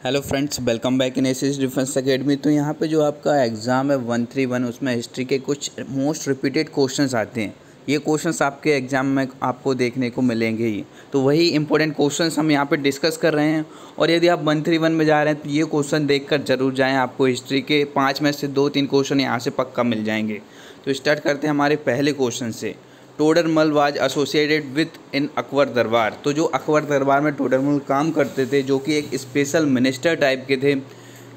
Hello friends, welcome back in ACS defence academy. तो यहाँ पे जो आपका एग्ज़ाम है 131, उसमें हिस्ट्री के कुछ मोस्ट रिपीटेड क्वेश्चंस आते हैं। ये क्वेश्चंस आपके एग्ज़ाम में आपको देखने को मिलेंगे ही। तो वही इंपॉर्टेंट क्वेश्चंस हम यहाँ पे डिस्कस कर रहे हैं। और यदि आप 131 में जा रहे हैं तो ये क्वेश्चन देखकर ज़रूर जाएँ, आपको हिस्ट्री के 5 में से 2-3 क्वेश्चन यहाँ से पक्का मिल जाएंगे। तो स्टार्ट करते हैं हमारे पहले क्वेश्चन से। टोडरमल वाज एसोसिएटेड विथ इन अकबर दरबार। तो जो अकबर दरबार में टोडरमल काम करते थे, जो कि एक स्पेशल मिनिस्टर टाइप के थे,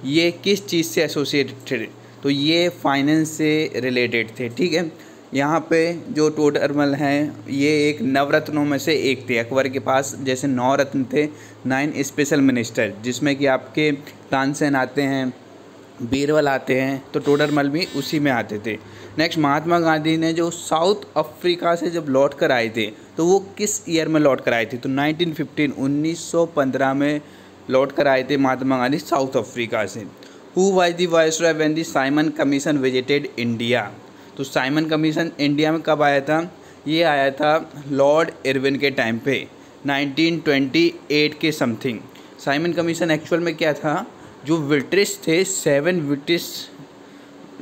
ये किस चीज़ से एसोसिएटेड थे? तो ये फाइनेंस से रिलेटेड थे। ठीक है, यहाँ पे जो टोडरमल हैं ये एक नवरत्नों में से एक थे। अकबर के पास जैसे 9 रत्न थे, 9 स्पेशल मिनिस्टर, जिसमें कि आपके तानसेन आते हैं, बीरबल आते हैं, तो टोडरमल भी उसी में आते थे। नेक्स्ट, महात्मा गांधी ने जो साउथ अफ्रीका से जब लौट कर आए थे तो वो किस ईयर में लौट कर आए थे? तो 1915 में लौट कर आए थे महात्मा गांधी साउथ अफ्रीका से। Who was the viceroy when the Simon commission visited India? तो साइमन कमीशन इंडिया में कब आया था? ये आया था लॉर्ड इरविन के टाइम पे, 1928 के समथिंग। साइमन कमीशन एक्चुअल में क्या था? जो ब्रिटिश थे, 7 ब्रिटिश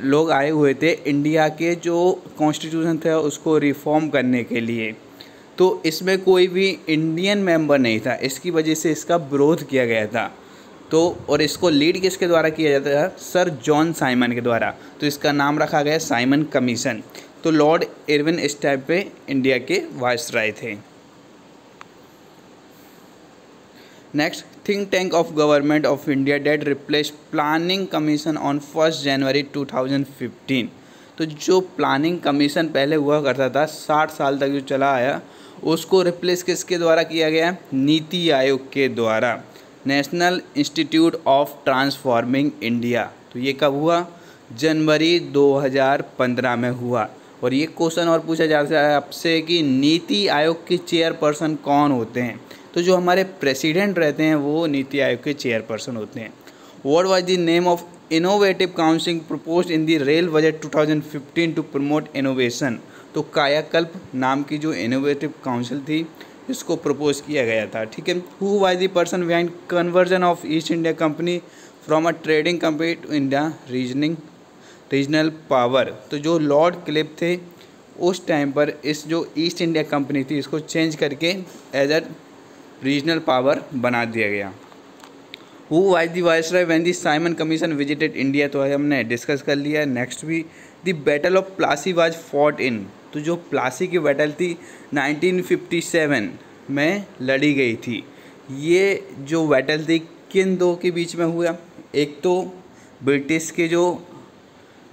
लोग आए हुए थे इंडिया के जो कॉन्स्टिट्यूशन था उसको रिफॉर्म करने के लिए। तो इसमें कोई भी इंडियन मेंबर नहीं था, इसकी वजह से इसका विरोध किया गया था। तो और इसको लीड किसके द्वारा किया जाता था? सर जॉन साइमन के द्वारा। तो इसका नाम रखा गया साइमन कमीशन। तो लॉर्ड इरविन इस टाइम पे इंडिया के वायसराय थे। Next, think tank of government of India that replace planning commission on 1 January 2015। तो जो प्लानिंग कमीशन पहले हुआ करता था, 60 साल तक जो चला आया, उसको रिप्लेस किसके द्वारा किया गया? नीति आयोग के द्वारा, national institute of transforming India. तो ये कब हुआ? जनवरी 2015 में हुआ। और ये क्वेश्चन और पूछा जाता है आपसे कि नीति आयोग के चेयरपर्सन कौन होते हैं? तो जो हमारे प्रेसिडेंट रहते हैं वो नीति आयोग के चेयरपर्सन होते हैं। What was the name of innovative council proposed in the rail budget 2015 to promote innovation? तो कायाकल्प नाम की जो इनोवेटिव काउंसिल थी, इसको प्रपोज किया गया था। ठीक है। Who was the person behind conversion of East India company from a trading company to India regional power? तो जो लॉर्ड क्लिफ थे उस टाइम पर इस जो ईस्ट इंडिया कंपनी थी इसको चेंज करके एज अ रीजनल पावर बना दिया गया। Who was the viceroy when the Simon commission visited India? तो हमने डिस्कस कर लिया है। नेक्स्ट भी, the battle of Plassey was fought in. तो जो प्लासी की बैटल थी 1957 में लड़ी गई थी। ये जो बैटल थी किन दो के बीच में हुआ? एक तो ब्रिटिश के जो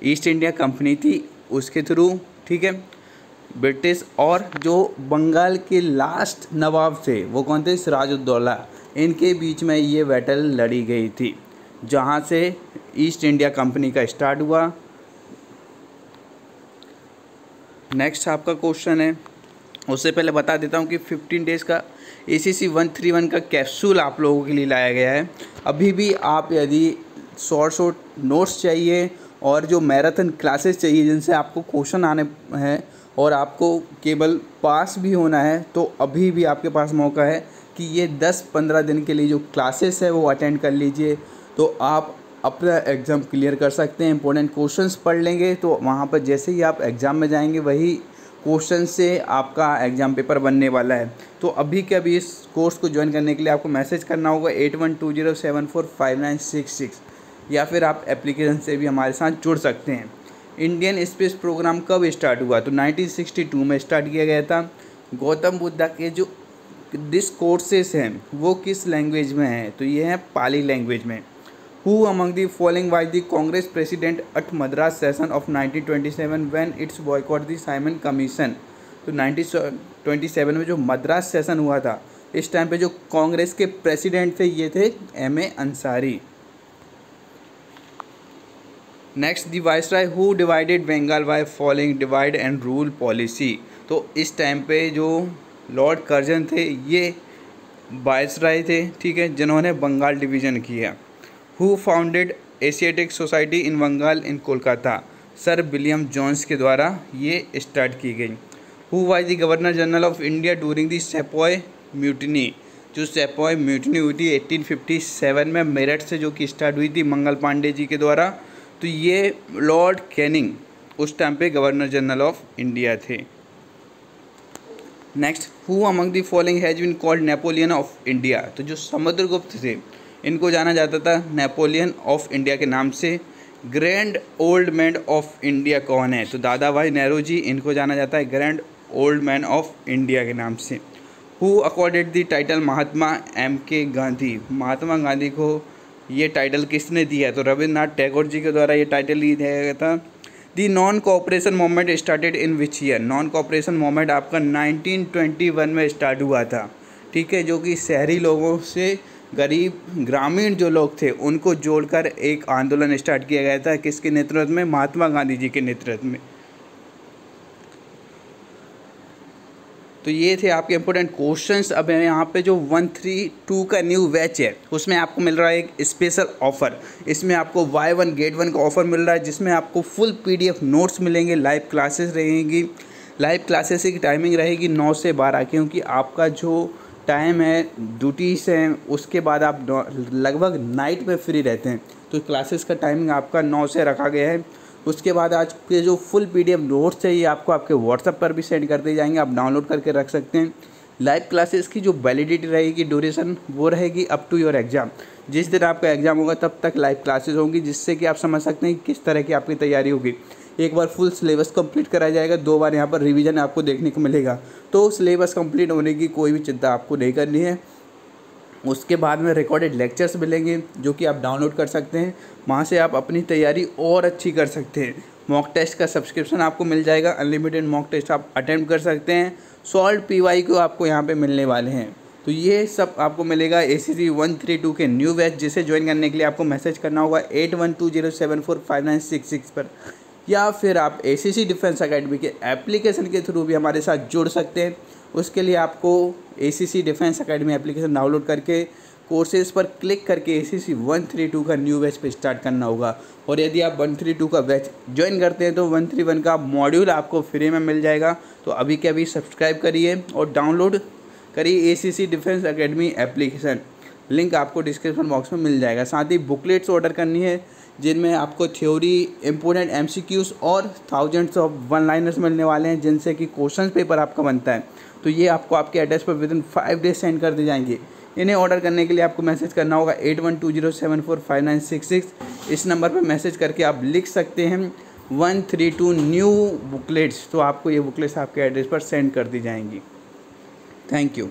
ईस्ट इंडिया कंपनी थी उसके थ्रू, ठीक है, ब्रिटिश, और जो बंगाल के लास्ट नवाब थे वो कौन थे? सिराजुद्दौला। इनके बीच में ये बैटल लड़ी गई थी, जहाँ से ईस्ट इंडिया कंपनी का स्टार्ट हुआ। नेक्स्ट आपका क्वेश्चन है, उससे पहले बता देता हूँ कि 15 डेज़ का ACC 131 का कैप्सूल आप लोगों के लिए लाया गया है। अभी भी आप यदि शॉर्ट नोट्स चाहिए और जो मैराथन क्लासेस चाहिए जिनसे आपको क्वेश्चन आने हैं और आपको केवल पास भी होना है, तो अभी भी आपके पास मौका है कि ये 10-15 दिन के लिए जो क्लासेस है वो अटेंड कर लीजिए। तो आप अपना एग्ज़ाम क्लियर कर सकते हैं। इंपॉर्टेंट क्वेश्चंस पढ़ लेंगे तो वहाँ पर जैसे ही आप एग्ज़ाम में जाएंगे वही क्वेश्चन से आपका एग्ज़ाम पेपर बनने वाला है। तो अभी के अभी इस कोर्स को ज्वाइन करने के लिए आपको मैसेज करना होगा 8120745966, या फिर आप एप्लीकेशन से भी हमारे साथ जुड़ सकते हैं। इंडियन स्पेस प्रोग्राम कब स्टार्ट हुआ? तो 1962 में स्टार्ट किया गया था। गौतम बुद्ध के जो डिस्कोर्सेस हैं वो किस लैंग्वेज में हैं? तो ये है पाली लैंग्वेज में। Who among the following was the Congress president at Madras session of 1927 when it's boycott the Simon commission? तो 1927 में जो मद्रास सेशन हुआ था, इस टाइम पे जो कांग्रेस के प्रेसिडेंट थे ये थे M.A. Ansari. Next, the viceroy who divided Bengal by following divide and rule policy? तो इस टाइम पे जो लॉर्ड कर्जन थे ये वायसराय थे, ठीक है, जिन्होंने बंगाल डिवीज़न किया। Who founded Asiatic Society in Bengal in Kolkata? Sir William Jones के द्वारा ये स्टार्ट की गई। Who was the governor general of India during the sepoy mutiny? जो सेपॉय म्यूटनी हुई थी 1857 में मेरठ से, जो कि स्टार्ट हुई थी मंगल पांडे जी के द्वारा। तो ये लॉर्ड कैनिंग उस टाइम पे गवर्नर जनरल ऑफ इंडिया थे। Next, who among the following has been called Napoleon of India. तो जो समुद्रगुप्त थे इनको जाना जाता था नेपोलियन ऑफ इंडिया के नाम से। Grand old man of India कौन है? तो दादा भाई नेहरू जी, इनको जाना जाता है grand old man of India के नाम से। Who accorded the title Mahatma M.K. Gandhi. Mahatma Gandhi को ये टाइटल किसने दिया है? तो रविंद्रनाथ टैगोर जी के द्वारा ये टाइटल दिया गया था। The non cooperation movement started in which year. Non cooperation movement आपका 1921 में स्टार्ट हुआ था, ठीक है, जो कि शहरी लोगों से गरीब ग्रामीण जो लोग थे उनको जोड़कर एक आंदोलन स्टार्ट किया गया था। किसके नेतृत्व में? महात्मा गांधी जी के नेतृत्व में। तो ये थे आपके इंपॉर्टेंट क्वेश्चंस। अब यहाँ पे जो 132 का न्यू बैच है उसमें आपको मिल रहा है एक स्पेशल ऑफ़र। इसमें आपको बाय 1 गेट 1 का ऑफ़र मिल रहा है, जिसमें आपको फुल PDF नोट्स मिलेंगे, लाइव क्लासेस रहेंगी। लाइव क्लासेस की टाइमिंग रहेगी 9 से 12, क्योंकि आपका जो टाइम है ड्यूटी से उसके बाद आप लगभग नाइट में फ्री रहते हैं, तो क्लासेस का टाइमिंग आपका 9 से रखा गया है। उसके बाद आज के जो फुल PDF नोट्स है ये आपको आपके व्हाट्सएप पर भी सेंड कर दिए जाएंगे, आप डाउनलोड करके रख सकते हैं। लाइव क्लासेस की जो वैलिडिटी रहेगी, ड्यूरेशन, वो रहेगी अप टू योर एग्ज़ाम। जिस दिन आपका एग्ज़ाम होगा तब तक लाइव क्लासेस होंगी, जिससे कि आप समझ सकते हैं किस तरह की आपकी तैयारी होगी। एक बार फुल सिलेबस कंप्लीट कराया जाएगा, 2 बार यहाँ पर रिवीजन आपको देखने को मिलेगा। तो सिलेबस कंप्लीट होने की कोई भी चिंता आपको नहीं करनी है। उसके बाद में रिकॉर्डेड लेक्चर्स मिलेंगे जो कि आप डाउनलोड कर सकते हैं, वहाँ से आप अपनी तैयारी और अच्छी कर सकते हैं। मॉक टेस्ट का सब्सक्रिप्शन आपको मिल जाएगा, अनलिमिटेड मॉक टेस्ट आप अटेम्प्ट कर सकते हैं। सॉल्व PYQ आपको यहाँ पे मिलने वाले हैं। तो ये सब आपको मिलेगा ACC 132 के न्यू बैच, जिसे ज्वाइन करने के लिए आपको मैसेज करना होगा 8120745966 पर, या फिर आप ACC डिफेंस अकेडमी के एप्लीकेशन के थ्रू भी हमारे साथ जुड़ सकते हैं। उसके लिए आपको ACC defence academy application download करके कोर्सेज पर क्लिक करके ACC 132 का न्यू बैच पे स्टार्ट करना होगा। और यदि आप 132 का बैच ज्वाइन करते हैं तो 131 का मॉड्यूल आपको फ्री में मिल जाएगा। तो अभी के अभी सब्सक्राइब करिए और डाउनलोड करिए ACC defence academy application, link आपको डिस्क्रिप्शन बॉक्स में मिल जाएगा। साथ ही बुकलेट्स ऑर्डर करनी है, जिनमें आपको थ्योरी, इंपोर्टेंट MCQs और थाउजेंड्स ऑफ वन लाइनर्स मिलने वाले हैं, जिनसे कि क्वेश्चन पेपर आपका बनता है। तो ये आपको आपके एड्रेस पर विदिन 5 डेज सेंड कर दिए जाएंगे। इन्हें ऑर्डर करने के लिए आपको मैसेज करना होगा 8120745966। इस नंबर पर मैसेज करके आप लिख सकते हैं 132 न्यू बुकलेट्स, तो आपको ये बुकलेट्स आपके एड्रेस पर सेंड कर दी जाएंगी। Thank you.